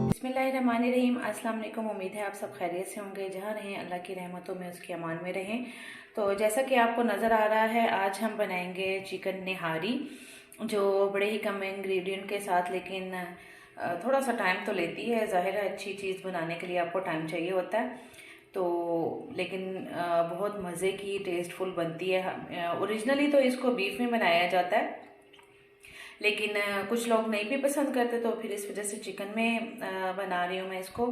बिस्मिल्लाहिर्रहमानिर्रहीम। अस्सलाम वालेकुम। उम्मीद है आप सब खैरियत से होंगे, जहाँ रहें अल्लाह की रहमतों में उसके अमान में रहें। तो जैसा कि आपको नज़र आ रहा है, आज हम बनाएंगे चिकन निहारी, जो बड़े ही कम इंग्रेडिएंट के साथ, लेकिन थोड़ा सा टाइम तो लेती है। ज़ाहिर है अच्छी चीज़ बनाने के लिए आपको टाइम चाहिए होता है, तो लेकिन बहुत मज़े की टेस्टफुल बनती है। ओरिजिनली तो इसको बीफ में बनाया जाता है, लेकिन कुछ लोग नहीं भी पसंद करते, तो फिर इस वजह से चिकन में बना रही हूँ मैं इसको।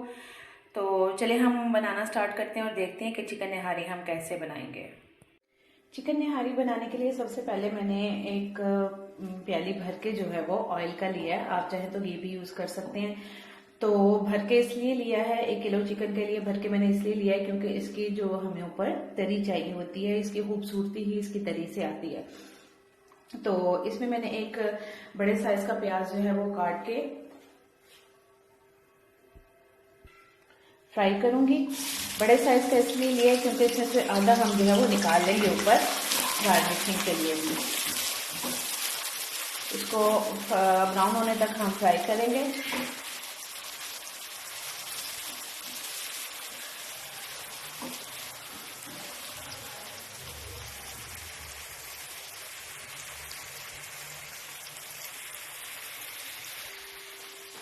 तो चले हम बनाना स्टार्ट करते हैं और देखते हैं कि चिकन निहारी हम कैसे बनाएंगे। चिकन निहारी बनाने के लिए सबसे पहले मैंने एक प्याली भर के जो है वो ऑयल का लिया है। आप चाहे तो घी भी यूज़ कर सकते हैं। तो भर के इसलिए लिया है, 1 किलो चिकन के लिए भर के मैंने इसलिए लिया है क्योंकि इसकी जो हमें ऊपर तरी चाहिए होती है, इसकी खूबसूरती ही इसकी तरी से आती है। तो इसमें मैंने एक बड़े साइज का प्याज जो है वो काट के फ्राई करूंगी। बड़े साइज का इसलिए लिया है क्योंकि इसमें से आधा हम जो है वो निकाल लेंगे ऊपर गार्निशिंग के लिए भी। इसको ब्राउन होने तक हम फ्राई करेंगे।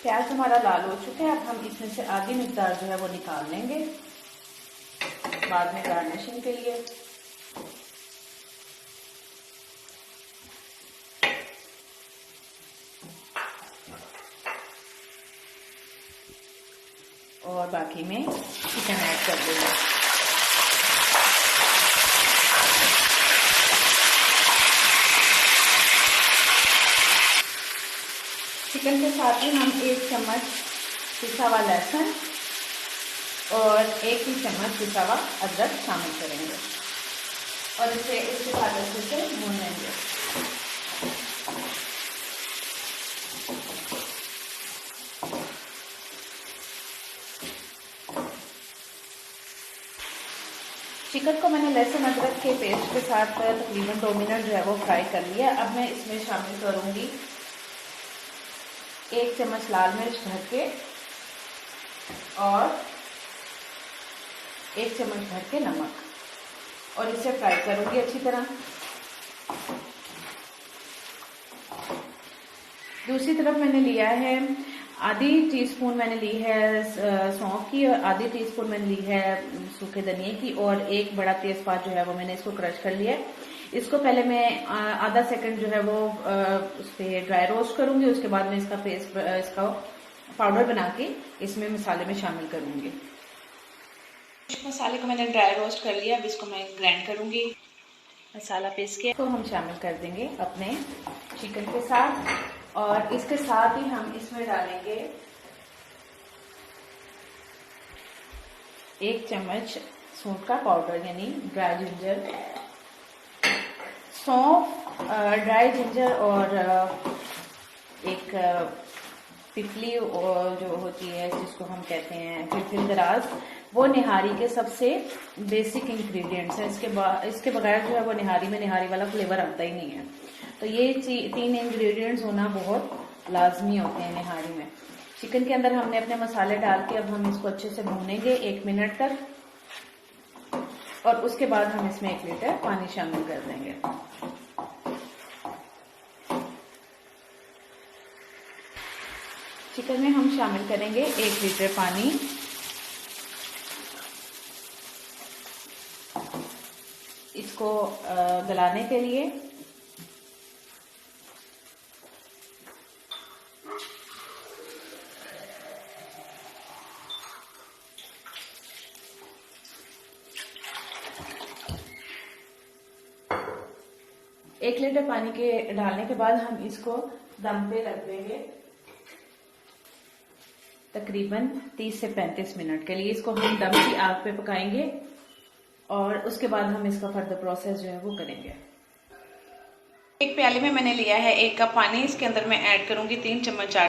प्याज हमारा लाल हो चुका है। अब हम इसमें से आधी मिकदार जो है वो निकाल लेंगे बाद में गार्निशिंग के लिए। और बाकी में चिकन ऐड कर देंगे। चिकन के साथ ही हम 1 चम्मच पिसा हुआ लहसुन और 1 ही चम्मच पिसा हुआ अदरक शामिल करेंगे और इसे इसके साथ अच्छे से भून लेंगे। चिकन को मैंने लहसुन अदरक के पेस्ट के साथ तकरीबन 2 मिनट जो है वो फ्राई कर लिया। अब मैं इसमें शामिल करूंगी 1 चम्मच लाल मिर्च भर के और 1 चम्मच भर के नमक और इसे फ्राई करूंगी अच्छी तरह। दूसरी तरफ मैंने लिया है आधी टीस्पून मैंने ली है सौंफ की और आधी टीस्पून मैंने ली है सूखे धनिए की और 1 बड़ा तेजपात जो है वो मैंने इसको क्रश कर लिया है। इसको पहले मैं आधा सेकंड जो है वो उस पर ड्राई रोस्ट करूंगी। उसके बाद में इसका पेस्ट इसका पाउडर बना के इसमें मसाले में शामिल करूंगी। मसाले को मैंने ड्राई रोस्ट कर लिया। अब इसको मैं ग्राइंड करूंगी। मसाला पीस के तो हम शामिल कर देंगे अपने चिकन के साथ और इसके साथ ही हम इसमें डालेंगे 1 चम्मच सूंठ का पाउडर यानी ड्राई जिंजर, सौंफ, ड्राई जिंजर और एक पिपली जो होती है जिसको हम कहते हैं फिलफिल दराज, वो निहारी के सबसे बेसिक इंग्रेडिएंट्स हैं। इसके बगैर जो है वो निहारी में निहारी वाला फ्लेवर आता ही नहीं है। तो ये 3 इंग्रेडिएंट्स होना बहुत लाजमी होते हैं निहारी में। चिकन के अंदर हमने अपने मसाले डाल के अब हम इसको अच्छे से भूनेंगे 1 मिनट तक और उसके बाद हम इसमें 1 लीटर पानी शामिल कर देंगे। चिकन में हम शामिल करेंगे 1 लीटर पानी। इसको गलाने के लिए एक लीटर पानी के डालने के बाद हम इसको दम पे रख देंगे तकरीबन 30 से 35 मिनट के लिए। इसको हम दम की आग पे पकाएंगे और उसके बाद हम इसका फर्दर प्रोसेस जो है वो करेंगे। एक प्याले में मैंने लिया है 1 कप पानी। इसके अंदर मैं ऐड करूंगी 3 चम्मच चाय।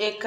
1